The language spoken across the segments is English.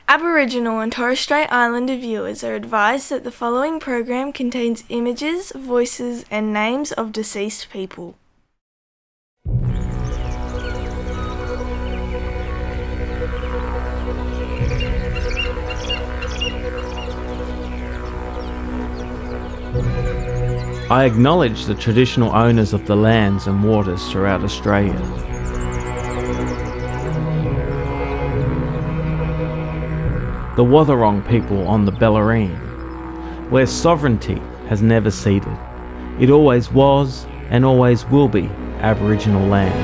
Aboriginal and Torres Strait Islander viewers are advised that the following program contains images, voices and names of deceased people. I acknowledge the traditional owners of the lands and waters throughout Australia. The Wathaurong people on the Bellarine, where sovereignty has never ceded. It always was and always will be Aboriginal land.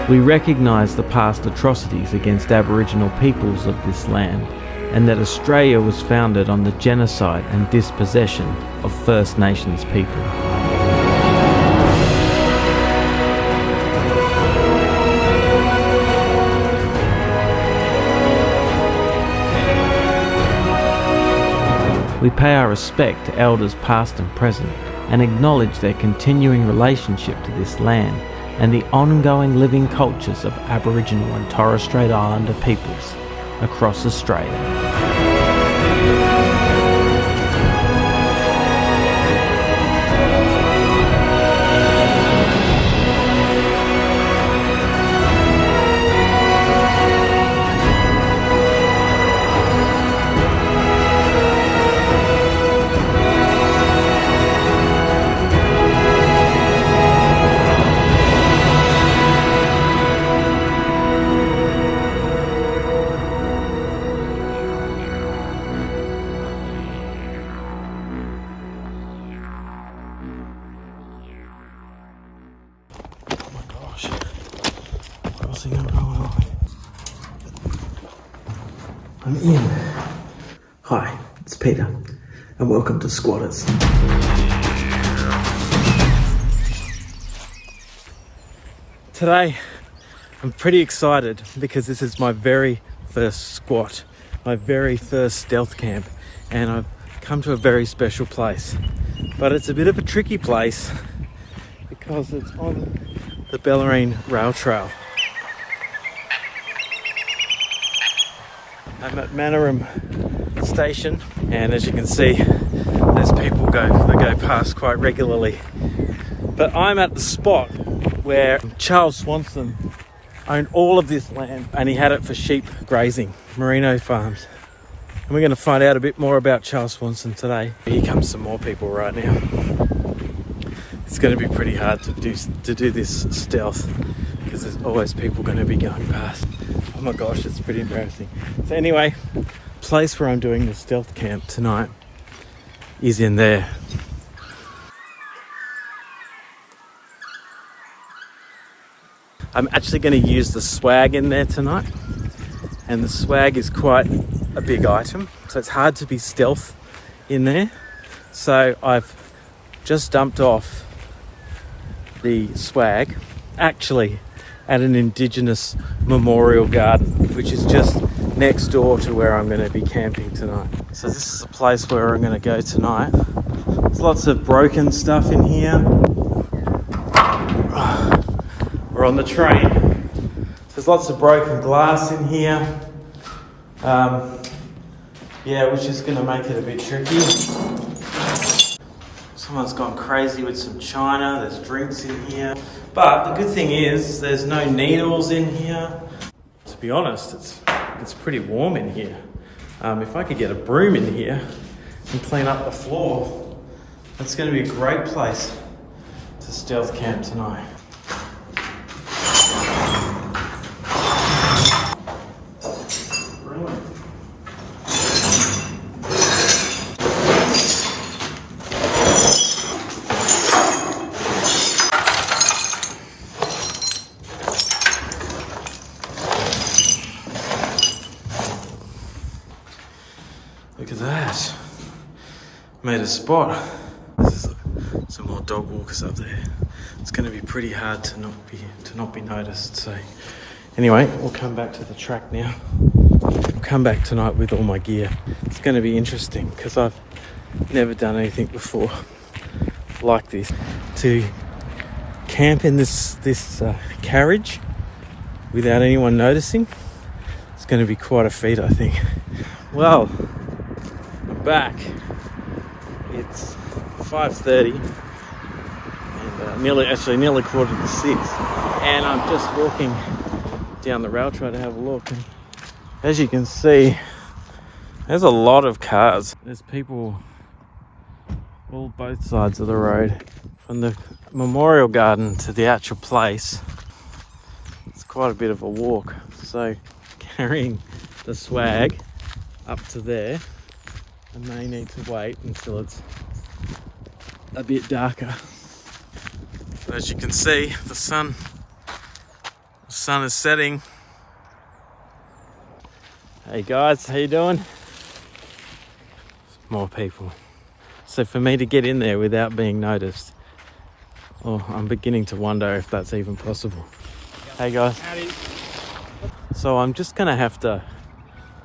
We recognise the past atrocities against Aboriginal peoples of this land, and that Australia was founded on the genocide and dispossession of First Nations people. We pay our respect to elders past and present, and acknowledge their continuing relationship to this land and the ongoing living cultures of Aboriginal and Torres Strait Islander peoples across Australia. I'm Ian. Hi, it's Peter, and welcome to SquattAus. Today, I'm pretty excited because this is my very first squat, my very first stealth camp, and I've come to a very special place. But it's a bit of a tricky place because it's on the Bellarine Rail Trail. I'm at Mannerim station, and as you can see, there's people that go past quite regularly. But I'm at the spot where Charles Swanston owned all of this land, and he had it for sheep grazing, merino farms. And we're going to find out a bit more about Charles Swanston today. Here comes some more people right now. It's going to be pretty hard to do this stealth because there's always people going to be going past. Oh my gosh, it's pretty embarrassing. So anyway, the place where I'm doing the stealth camp tonight is in there. I'm actually going to use the swag in there tonight, and the swag is quite a big item, so it's hard to be stealth in there. So I've just dumped off the swag, actually at an Indigenous memorial garden, which is just next door to where I'm going to be camping tonight. So this is a place where I'm going to go tonight. There's lots of broken stuff in here. We're on the train. There's lots of broken glass in here. Which is going to make it a bit tricky. Someone's gone crazy with some china. There's drinks in here. But the good thing is there's no needles in here. To be honest, it's pretty warm in here. If I could get a broom in here and clean up the floor, that's going to be a great place to stealth camp tonight. Look at that. Made a spot. There's some more dog walkers up there. It's going to be pretty hard to not be noticed. So anyway, we'll come back to the track now. I'll come back tonight with all my gear. It's going to be interesting because I've never done anything before like this, to camp in this carriage without anyone noticing. It's going to be quite a feat, I think. Well, I'm back. It's 5:30 and nearly quarter to 6, and I'm just walking down the rail trail to have a look. And as you can see, there's a lot of cars. There's people all both sides of the road, from the memorial garden to the actual place. It's quite a bit of a walk, so carrying the swag up to there, I may need to wait until it's a bit darker. But as you can see, the sun is setting. Hey guys, how you doing? More people. So for me to get in there without being noticed, I'm beginning to wonder if that's even possible. Hey guys. Howdy. So I'm just gonna have to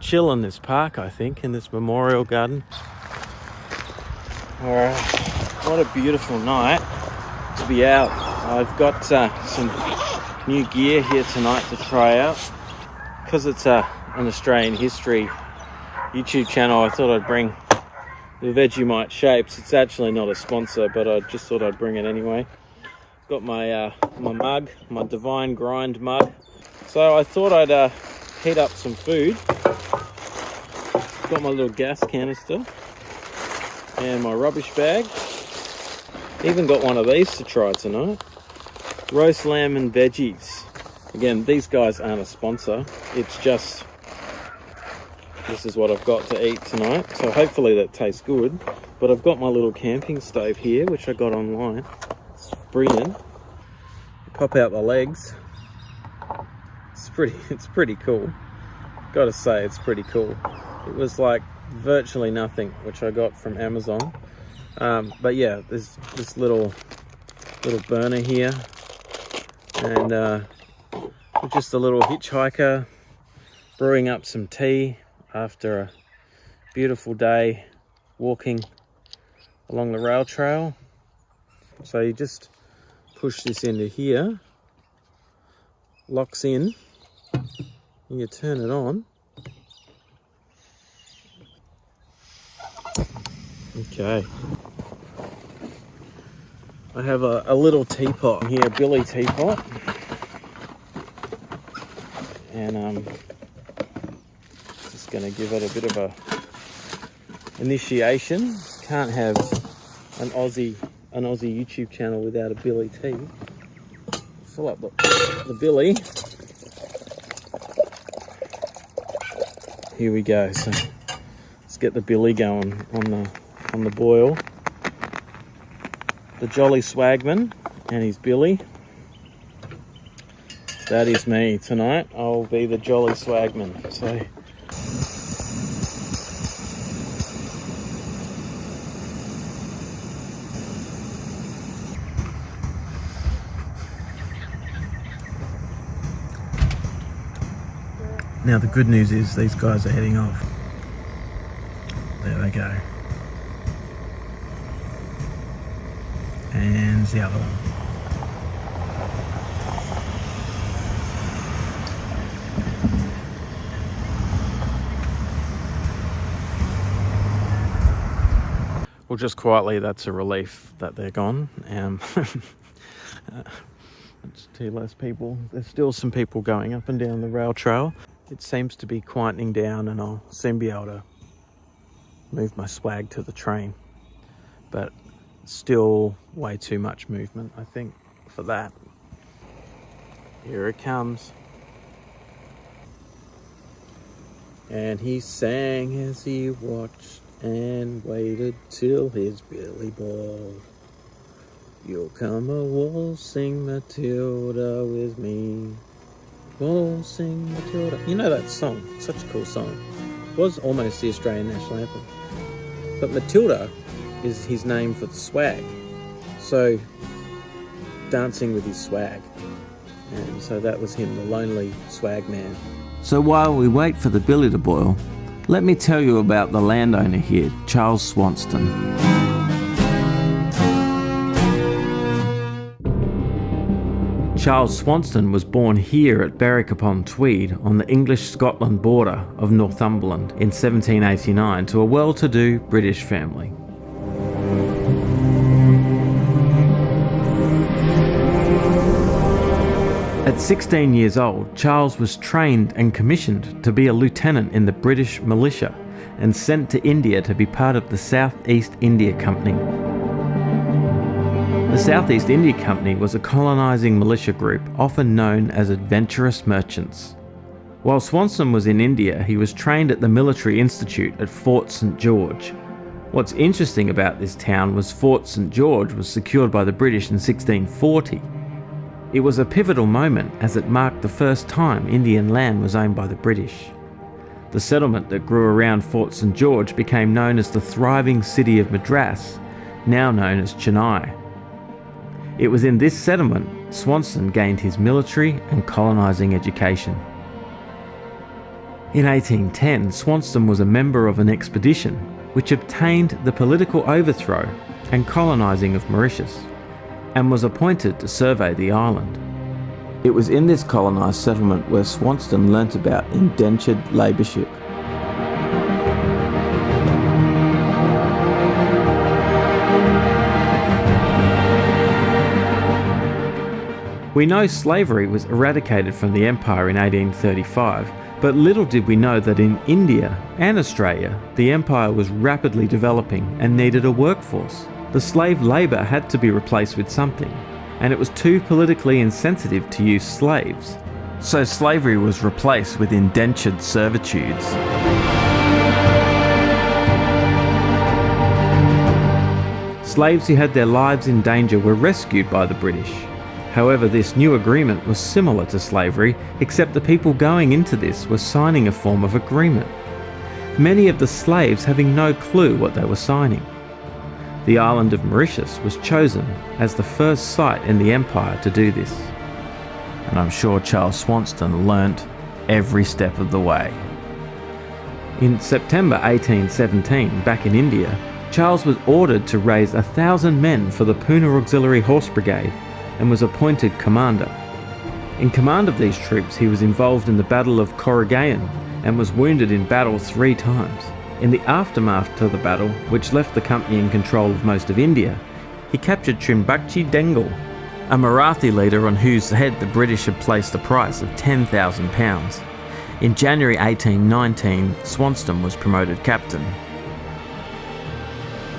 chill in this park, I think, in this memorial garden. Alright, what a beautiful night to be out. I've got some new gear here tonight to try out. Because it's an Australian history YouTube channel, I thought I'd bring the Vegemite shapes. It's actually not a sponsor, but I just thought I'd bring it anyway. Got my mug, my Divine Grind mug. So I thought I'd heat up some food. Got my little gas canister and my rubbish bag. Even got one of these to try tonight. Roast lamb and veggies. Again, these guys aren't a sponsor. It's just, this is what I've got to eat tonight. So hopefully that tastes good. But I've got my little camping stove here, which I got online. It's brilliant. Pop out the legs. It's pretty cool. Gotta say, it's pretty cool. It was like virtually nothing, which I got from Amazon. But yeah, there's this little burner here, and just a little hitchhiker brewing up some tea after a beautiful day walking along the rail trail. So you just push this into here, locks in, and you turn it on. Okay. I have a little teapot here, Billy teapot. And just going to give it a bit of a initiation. Can't have an Aussie YouTube channel without a Billy tea. Fill up the Billy. Here we go. So let's get the Billy going on the boil. The jolly Swagman and his Billy. That is me tonight. I'll be the jolly Swagman. So now the good news is these guys are heading off. There they go. And the other one. Well, just quietly, that's a relief that they're gone. It's too less people. There's still some people going up and down the rail trail. It seems to be quietening down, and I'll soon be able to move my swag to the train. But still way too much movement, I think, for that. Here it comes. And he sang as he watched and waited till his Billy bawled. You'll come a waltzing Matilda with me. Waltzing Matilda. You know that song, such a cool song. It was almost the Australian national anthem. But Matilda is his name for the swag. So, dancing with his swag. And so that was him, the lonely swag man. So while we wait for the billy to boil, let me tell you about the landowner here, Charles Swanston. Charles Swanston was born here at Berwick-upon-Tweed on the English-Scotland border of Northumberland in 1789 to a well-to-do British family. At 16 years old, Charles was trained and commissioned to be a lieutenant in the British militia and sent to India to be part of the South East India Company. The South East India Company was a colonising militia group often known as adventurous merchants. While Swanston was in India, he was trained at the Military Institute at Fort St George. What's interesting about this town was Fort St George was secured by the British in 1640. It was a pivotal moment as it marked the first time Indian land was owned by the British. The settlement that grew around Fort St George became known as the thriving city of Madras, now known as Chennai. It was in this settlement Swanston gained his military and colonising education. In 1810, Swanston was a member of an expedition which obtained the political overthrow and colonising of Mauritius, and was appointed to survey the island. It was in this colonised settlement where Swanston learnt about indentured labourship. We know slavery was eradicated from the empire in 1835, but little did we know that in India and Australia, the empire was rapidly developing and needed a workforce. The slave labour had to be replaced with something, and it was too politically insensitive to use slaves. So slavery was replaced with indentured servitudes. Slaves who had their lives in danger were rescued by the British. However, this new agreement was similar to slavery, except the people going into this were signing a form of agreement, many of the slaves having no clue what they were signing. The island of Mauritius was chosen as the first site in the empire to do this. And I'm sure Charles Swanston learnt every step of the way. In September 1817, back in India, Charles was ordered to raise 1,000 men for the Poona Auxiliary Horse Brigade and was appointed commander. In command of these troops, he was involved in the Battle of Carraige and was wounded in battle 3 times. In the aftermath to the battle, which left the company in control of most of India, he captured Trimbakji Dengal, a Marathi leader on whose head the British had placed a price of £10,000. In January 1819, Swanston was promoted captain.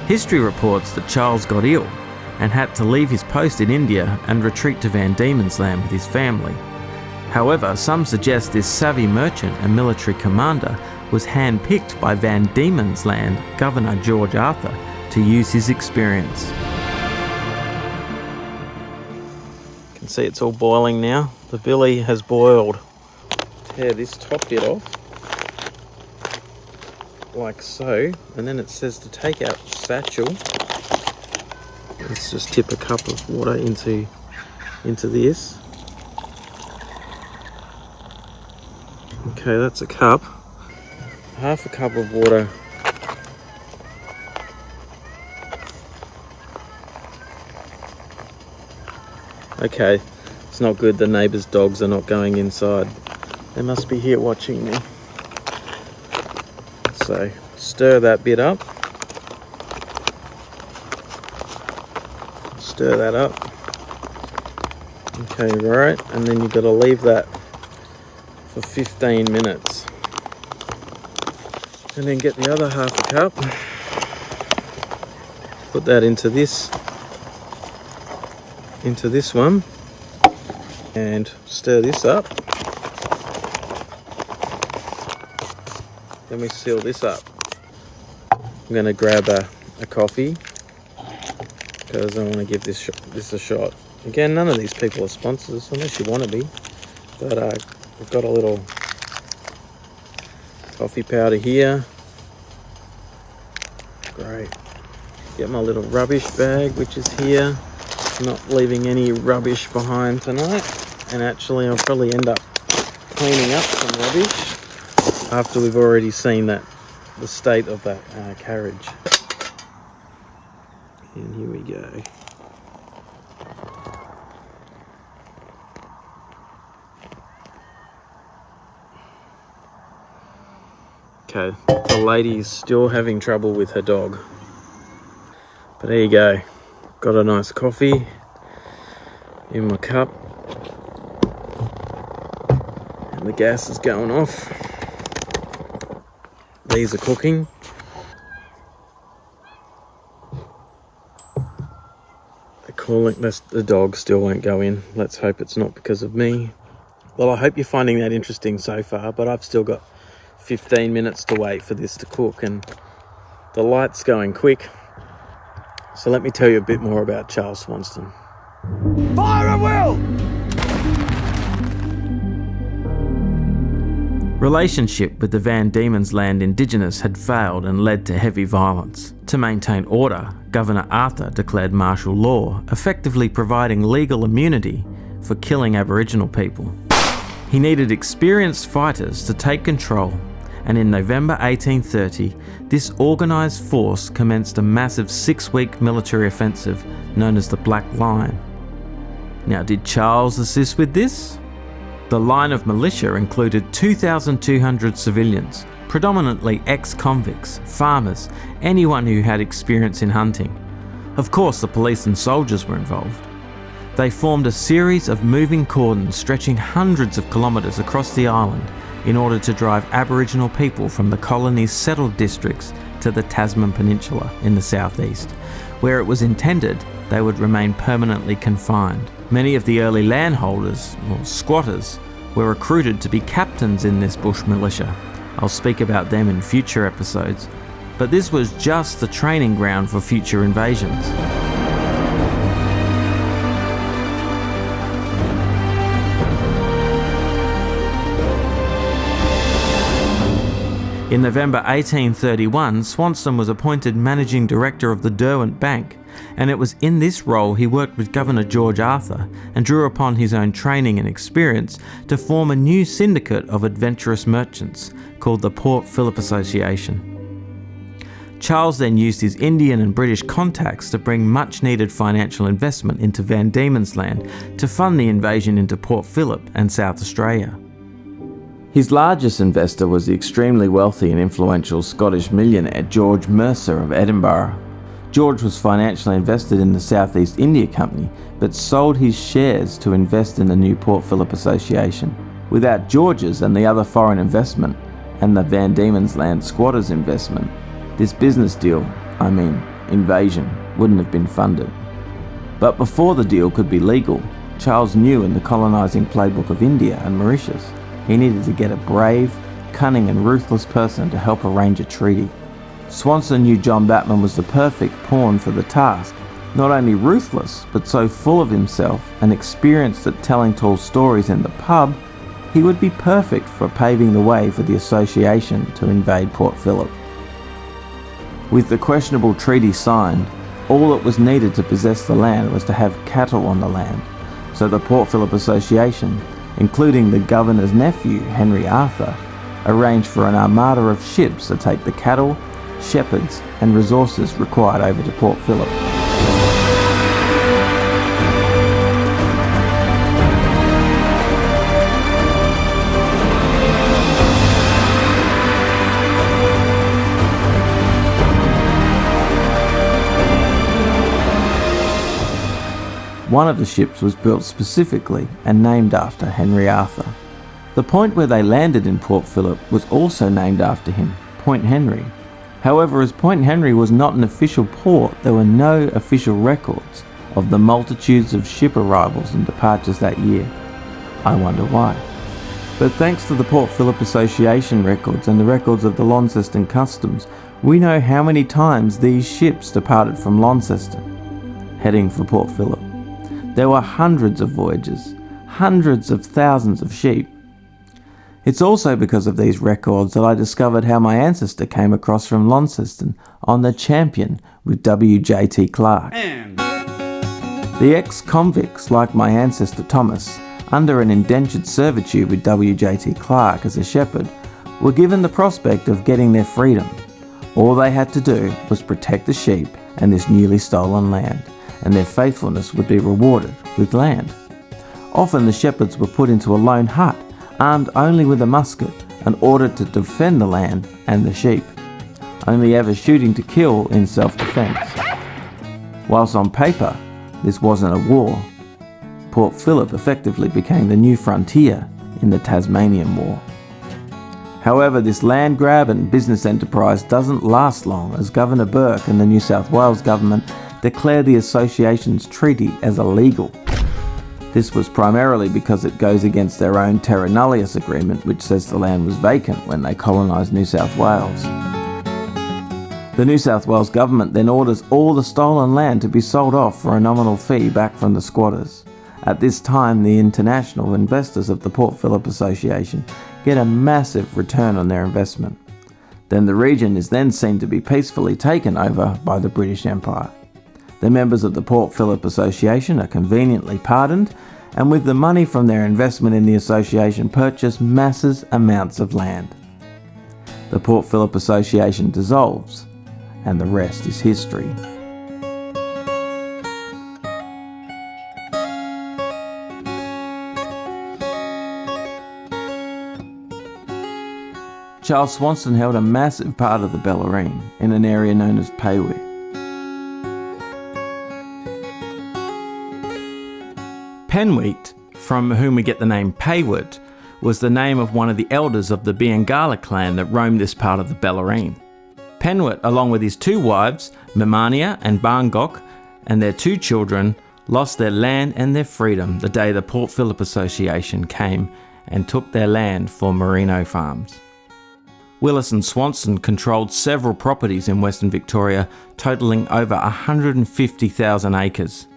History reports that Charles got ill and had to leave his post in India and retreat to Van Diemen's Land with his family. However, some suggest this savvy merchant and military commander was hand-picked by Van Diemen's Land Governor George Arthur to use his experience. You can see it's all boiling now. The billy has boiled. Tear this top bit off, like so, and then it says to take out the satchel. Let's just tip a cup of water into this. Okay, that's a cup. Half a cup of water. Okay, it's not good. The neighbours' dogs are not going inside. They must be here watching me. So, stir that bit up. Stir that up. Okay, right, and then you've got to leave that for 15 minutes. And then get the other half a cup. Put that into this one. And stir this up. Then we seal this up. I'm going to grab a coffee because I want to give this a shot. Again, none of these people are sponsors unless you want to be. But we've got a little coffee powder here. Great. Get my little rubbish bag, which is here. Not leaving any rubbish behind tonight. And actually, I'll probably end up cleaning up some rubbish after we've already seen the state of that carriage. And here we go. Okay, the lady's still having trouble with her dog. But there you go. Got a nice coffee in my cup. And the gas is going off. These are cooking. They're calling this, the dog still won't go in. Let's hope it's not because of me. Well, I hope you're finding that interesting so far, but I've still got 15 minutes to wait for this to cook and the light's going quick. So let me tell you a bit more about Charles Swanston. Fire at will! Relationship with the Van Diemen's Land Indigenous had failed and led to heavy violence. To maintain order, Governor Arthur declared martial law, effectively providing legal immunity for killing Aboriginal people. He needed experienced fighters to take control, and in November 1830, this organised force commenced a massive 6-week military offensive known as the Black Line. Now, did Charles assist with this? The line of militia included 2,200 civilians, predominantly ex-convicts, farmers, anyone who had experience in hunting. Of course, the police and soldiers were involved. They formed a series of moving cordons stretching hundreds of kilometres across the island in order to drive Aboriginal people from the colony's settled districts to the Tasman Peninsula in the southeast, where it was intended they would remain permanently confined. Many of the early landholders, or squatters, were recruited to be captains in this bush militia. I'll speak about them in future episodes, but this was just the training ground for future invasions. In November 1831, Swanston was appointed Managing Director of the Derwent Bank, and it was in this role he worked with Governor George Arthur and drew upon his own training and experience to form a new syndicate of adventurous merchants called the Port Phillip Association. Charles then used his Indian and British contacts to bring much needed financial investment into Van Diemen's Land to fund the invasion into Port Phillip and South Australia. His largest investor was the extremely wealthy and influential Scottish millionaire George Mercer of Edinburgh. George was financially invested in the Southeast India Company, but sold his shares to invest in the new Port Phillip Association. Without George's and the other foreign investment, and the Van Diemen's Land squatters' investment, this business deal, invasion, wouldn't have been funded. But before the deal could be legal, Charles knew in the colonising playbook of India and Mauritius, he needed to get a brave, cunning and ruthless person to help arrange a treaty. Swanston knew John Batman was the perfect pawn for the task, not only ruthless, but so full of himself and experienced at telling tall stories in the pub, he would be perfect for paving the way for the association to invade Port Phillip. With the questionable treaty signed, all that was needed to possess the land was to have cattle on the land, so the Port Phillip Association, including the governor's nephew, Henry Arthur, arranged for an armada of ships to take the cattle, shepherds and resources required over to Port Phillip. One of the ships was built specifically and named after Henry Arthur. The point where they landed in Port Phillip was also named after him, Point Henry. However, as Point Henry was not an official port, there were no official records of the multitudes of ship arrivals and departures that year. I wonder why. But thanks to the Port Phillip Association records and the records of the Launceston Customs, we know how many times these ships departed from Launceston, heading for Port Phillip. There were hundreds of voyages, hundreds of thousands of sheep. It's also because of these records that I discovered how my ancestor came across from Launceston on the Champion with W.J.T. Clark. The ex-convicts, like my ancestor Thomas, under an indentured servitude with W.J.T. Clark as a shepherd, were given the prospect of getting their freedom. All they had to do was protect the sheep and this newly stolen land, and their faithfulness would be rewarded with land. Often the shepherds were put into a lone hut, armed only with a musket, and ordered to defend the land and the sheep, only ever shooting to kill in self-defence. Whilst on paper, this wasn't a war, Port Phillip effectively became the new frontier in the Tasmanian War. However, this land grab and business enterprise doesn't last long, as Governor Burke and the New South Wales government declare the association's treaty as illegal. This was primarily because it goes against their own terra nullius agreement, which says the land was vacant when they colonised New South Wales. The New South Wales government then orders all the stolen land to be sold off for a nominal fee back from the squatters. At this time, the international investors of the Port Phillip Association get a massive return on their investment. Then the region is then seen to be peacefully taken over by the British Empire. The members of the Port Phillip Association are conveniently pardoned, and with the money from their investment in the association purchase massive amounts of land. The Port Phillip Association dissolves, and the rest is history. Charles Swanston held a massive part of the Bellarine in an area known as Paywick. Penwheat, from whom we get the name Paywood, was the name of one of the elders of the Biangala clan that roamed this part of the Bellarine. Penwheat, along with his two wives, Memania and Barngok, and their two children, lost their land and their freedom the day the Port Phillip Association came and took their land for merino farms. Willis and Swanston controlled several properties in Western Victoria, totalling over 150,000 acres.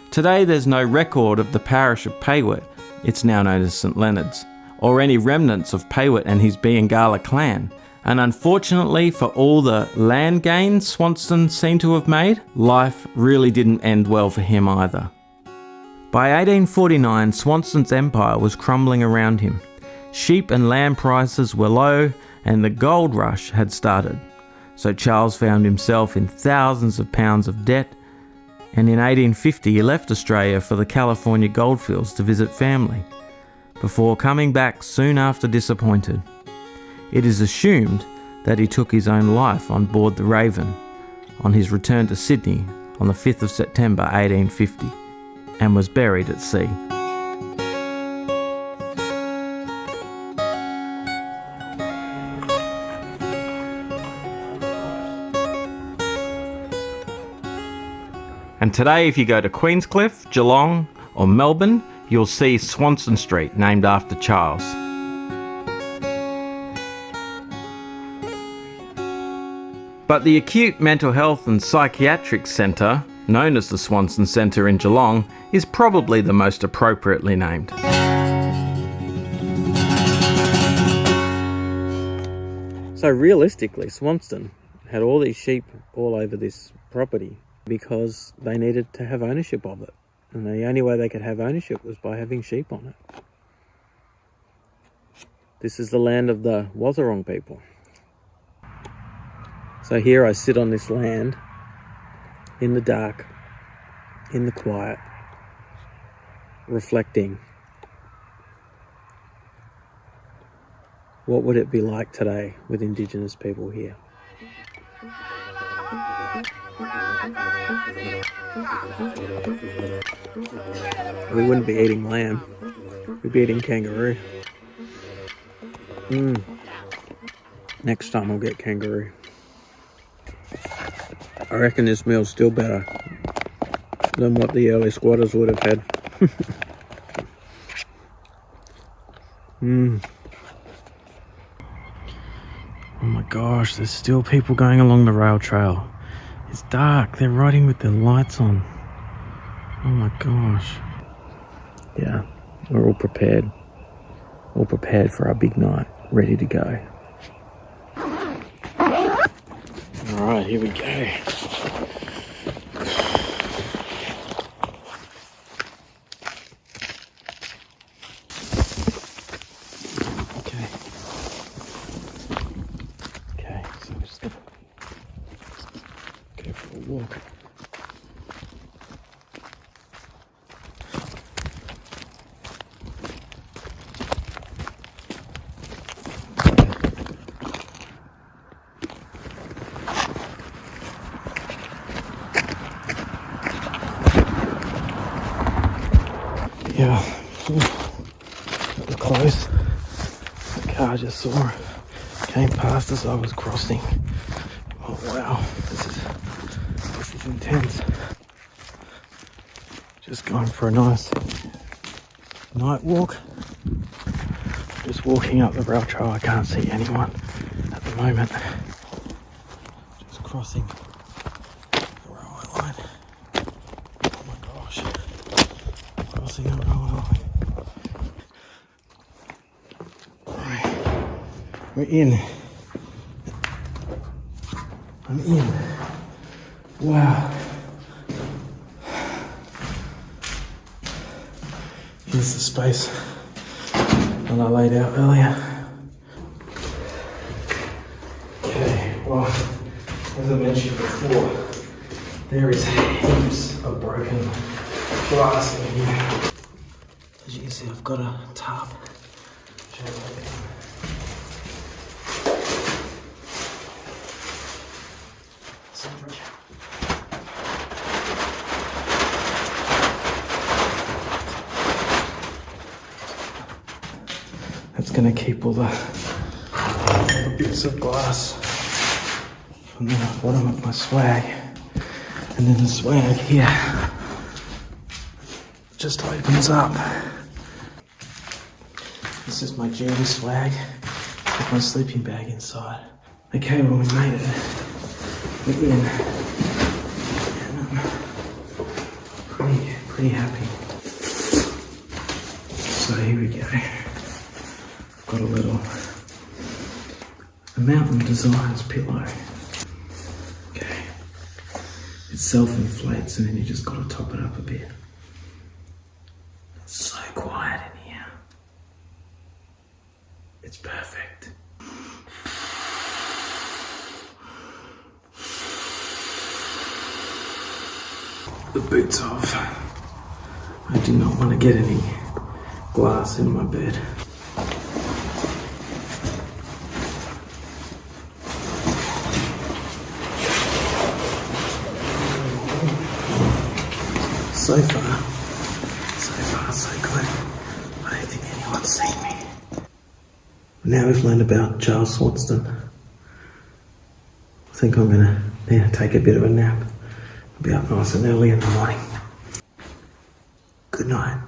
Today there's no record of the parish of Paywood, it's now known as St Leonard's, or any remnants of Paywood and his Biangala clan. And unfortunately for all the land gains Swanston seemed to have made, life really didn't end well for him either. By 1849, Swanston's empire was crumbling around him. Sheep and lamb prices were low, and the gold rush had started. So Charles found himself in thousands of pounds of debt, and in 1850 he left Australia for the California goldfields to visit family, before coming back soon after disappointed. It is assumed that he took his own life on board the Raven on his return to Sydney on the 5th of September 1850 and was buried at sea. And today, if you go to Queenscliff, Geelong or Melbourne, you'll see Swanston Street named after Charles. But the Acute Mental Health and Psychiatric Centre, known as the Swanston Centre in Geelong, is probably the most appropriately named. So realistically, Swanston had all these sheep all over this property because they needed to have ownership of it. And the only way they could have ownership was by having sheep on it. This is the land of the Wathaurong people. So here I sit on this land, in the dark, in the quiet, reflecting. What would it be like today with Indigenous people here? We wouldn't be eating lamb, we'd be eating kangaroo. Next time I'll get kangaroo. I reckon this meal's still better than what the early squatters would have had. Oh my gosh, there's still people going along the rail trail. It's dark, they're riding with their lights on. Oh my gosh. Yeah, we're all prepared. All prepared for our big night, ready to go. Alright, here we go. Okay, so we're just gonna go for a walk. Yeah, that was close. The car just saw, came past as I was crossing. Oh wow, this is intense. Just going for a nice night walk. Just walking up the rail trail. I can't see anyone at the moment. Just crossing the railway line. Oh my gosh. Crossing the railway line. Right. We're in. I'm in. Wow. Here's the space that I laid out earlier. Okay, well, as I mentioned before, there is heaps of broken glass in here. As you can see, I've got a tarp. That's going to keep all the bits of glass from the bottom of my swag, and then the swag here just opens up. This is my journey swag with my sleeping bag inside. Okay, well, we made it. We're in, and I'm pretty happy. So here we go. Got a Mountain Designs pillow. Okay. It self-inflates and then you just gotta top it up a bit. It's so quiet in here. It's perfect. The boots off. I do not want to get any glass in my bed. So far, so good. I don't think anyone's seen me. Now we've learned about Charles Swanston. I think I'm gonna take a bit of a nap. I'll be up nice and early in the morning. Good night.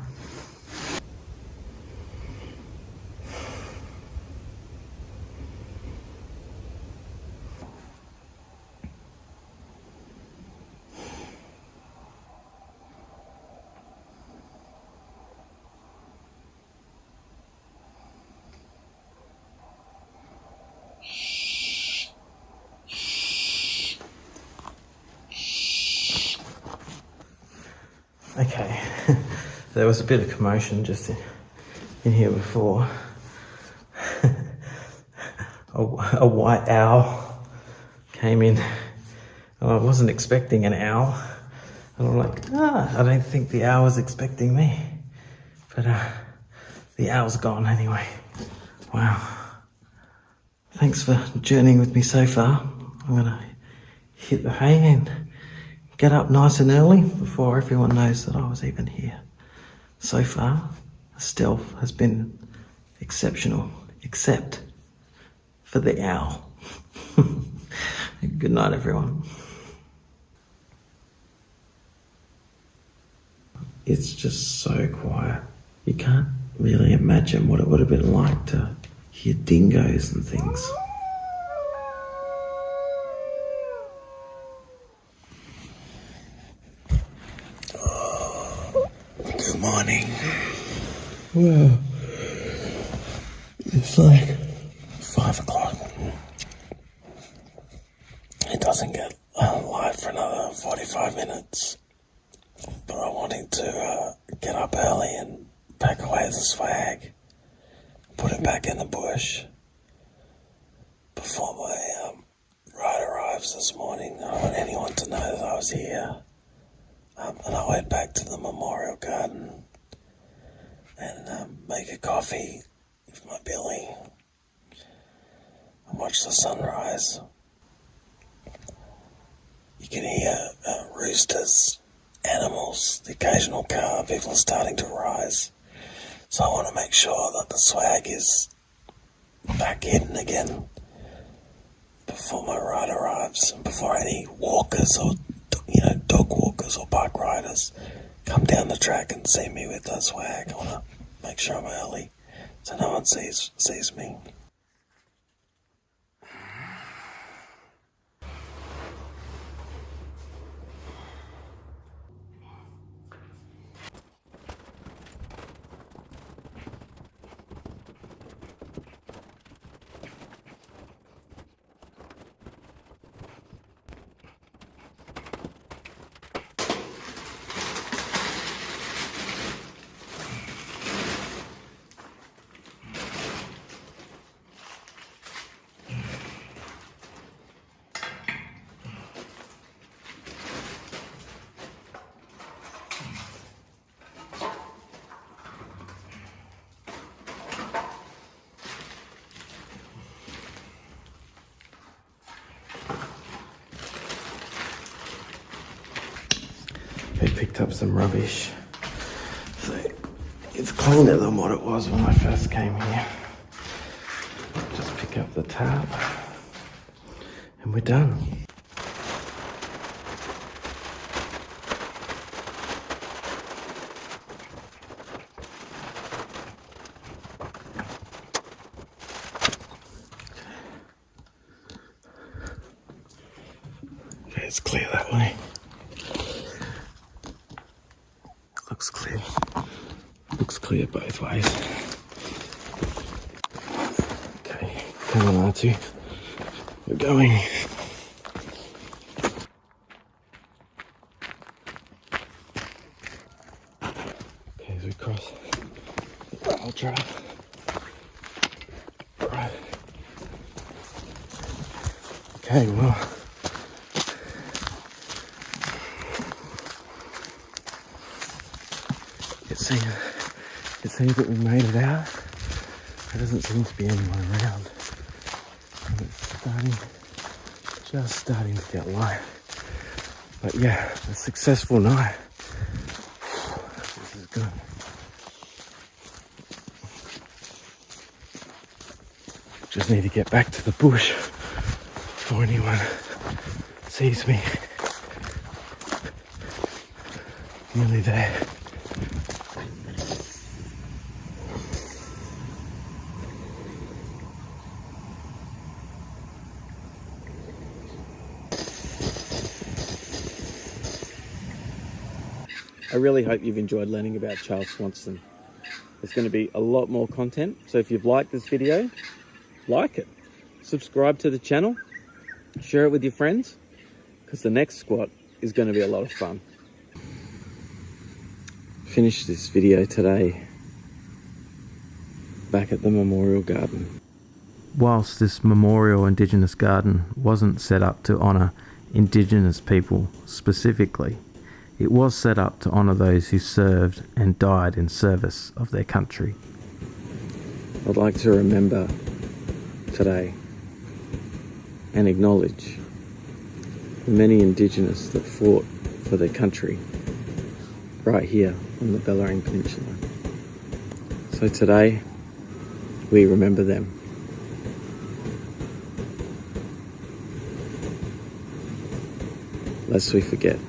Okay, there was a bit of commotion just in here before. a white owl came in. I wasn't expecting an owl. And I'm like, I don't think the owl was expecting me. But the owl's gone anyway. Wow. Thanks for journeying with me so far. I'm gonna hit the hay and get up nice and early before everyone knows that I was even here. So far, the stealth has been exceptional, except for the owl. Good night, everyone. It's just so quiet. You can't really imagine what it would have been like to hear dingoes and things. Good morning. Well, it's like 5 o'clock. It doesn't get light for another 45 minutes. But I'm wanting to get up early and pack away the swag, put it back in the bush before my ride arrives this morning. I don't want anyone to know that I was here. And I went back to the memorial garden and make a coffee with my Billy and watch the sunrise. You can hear roosters animals, the occasional car, people are starting to rise. So I want to make sure that the swag is back hidden again before my ride arrives, and before any walkers or, dog walkers or bike riders come down the track and see me with that swag. I want to make sure I'm early so no one sees me. They picked up some rubbish, so it's cleaner than what it was when I first came here. Just pick up the tab and we're done. Okay, it's clear that way. Looks clear. Looks clear both ways. Okay, come on R2. We're going. Okay, as we cross the rail trail. Right. Okay, well. It seems that we made it out. There doesn't seem to be anyone around. And it's just starting to get light. But yeah, a successful night. This is good. Just need to get back to the bush before anyone sees me. Nearly there. I really hope you've enjoyed learning about Charles Swanston. There's going to be a lot more content, so if you've liked this video, like it. Subscribe to the channel, share it with your friends, because the next squat is going to be a lot of fun. Finished this video today back at the Memorial Garden. Whilst this Memorial Indigenous Garden wasn't set up to honour Indigenous people specifically, it was set up to honour those who served and died in service of their country. I'd like to remember today and acknowledge the many Indigenous that fought for their country right here on the Bellarine Peninsula. So today we remember them. Lest we forget.